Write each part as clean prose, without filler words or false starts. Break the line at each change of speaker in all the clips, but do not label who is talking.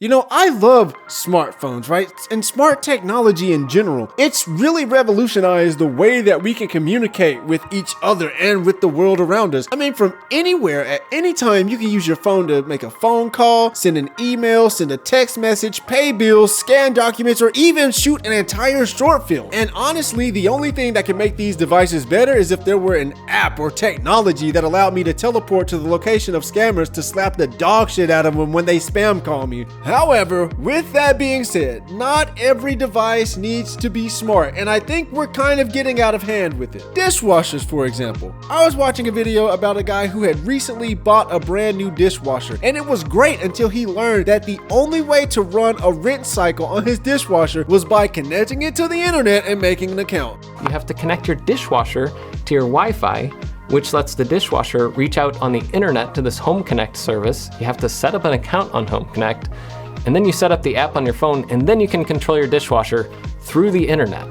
You know, I love smartphones, right? And smart technology in general. It's really revolutionized the way that we can communicate with each other and with the world around us. I mean, from anywhere, at any time, you can use your phone to make a phone call, send an email, send a text message, pay bills, scan documents, or even shoot an entire short film. And honestly, the only thing that can make these devices better is if there were an app or technology that allowed me to teleport to the location of scammers to slap the dog shit out of them when they spam call me. However, with that being said, not every device needs to be smart, and I think we're kind of getting out of hand with it. Dishwashers, for example. I was watching a video about a guy who had recently bought a brand new dishwasher, and it was great until he learned that the only way to run a rinse cycle on his dishwasher was by connecting it to the internet and making an account.
You have to connect your dishwasher to your Wi-Fi, which lets the dishwasher reach out on the internet to this Home Connect service. You have to set up an account on Home Connect, and then you set up the app on your phone, and then you can control your dishwasher through the internet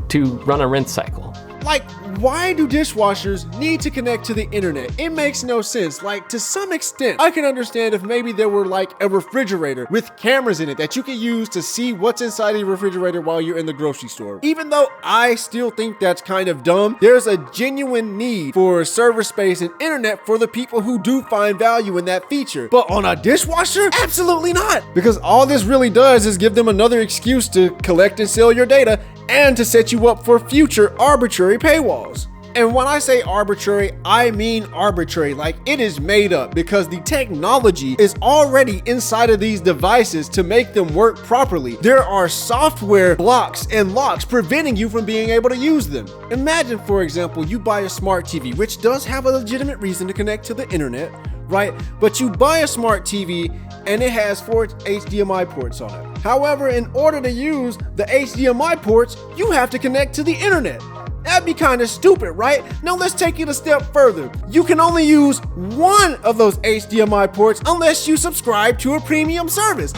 to run a rinse cycle.
Like, why do dishwashers need to connect to the internet? It makes no sense. Like, to some extent, I can understand if maybe there were like a refrigerator with cameras in it that you can use to see what's inside the refrigerator while you're in the grocery store. Even though I still think that's kind of dumb, there's a genuine need for server space and internet for the people who do find value in that feature. But on a dishwasher? Absolutely not! Because all this really does is give them another excuse to collect and sell your data and to set you up for future arbitrary paywalls. And when I say arbitrary, I mean arbitrary, like it is made up because the technology is already inside of these devices to make them work properly. There are software blocks and locks preventing you from being able to use them. Imagine, for example, you buy a smart TV, which does have a legitimate reason to connect to the internet, right? But you buy a smart TV and it has 4 HDMI ports on it. However, in order to use the HDMI ports, you have to connect to the internet. That'd be kind of stupid, right? Now let's take it a step further. You can only use one of those HDMI ports unless you subscribe to a premium service.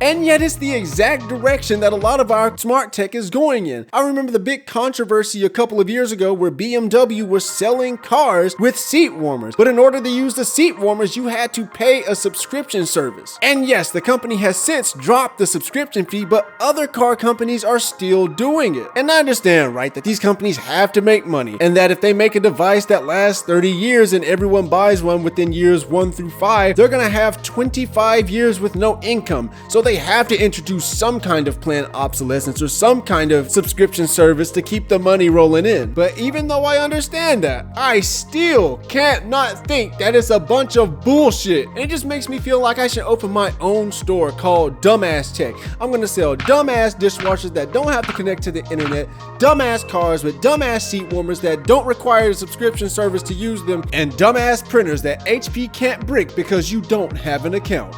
And yet it's the exact direction that a lot of our smart tech is going in. I remember the big controversy a couple of years ago where BMW was selling cars with seat warmers. But in order to use the seat warmers, you had to pay a subscription service. And yes, the company has since dropped the subscription fee, but other car companies are still doing it. And I understand, right, that these companies have to make money, and that if they make a device that lasts 30 years and everyone buys one within years 1 through 5, they're gonna have 25 years with no income. So they have to introduce some kind of planned obsolescence or some kind of subscription service to keep the money rolling in. But even though I understand that, I still can't not think that it's a bunch of bullshit. And it just makes me feel like I should open my own store called Dumbass Tech. I'm gonna sell dumbass dishwashers that don't have to connect to the internet, dumbass cars with dumbass seat warmers that don't require a subscription service to use them, and dumbass printers that HP can't brick because you don't have an account.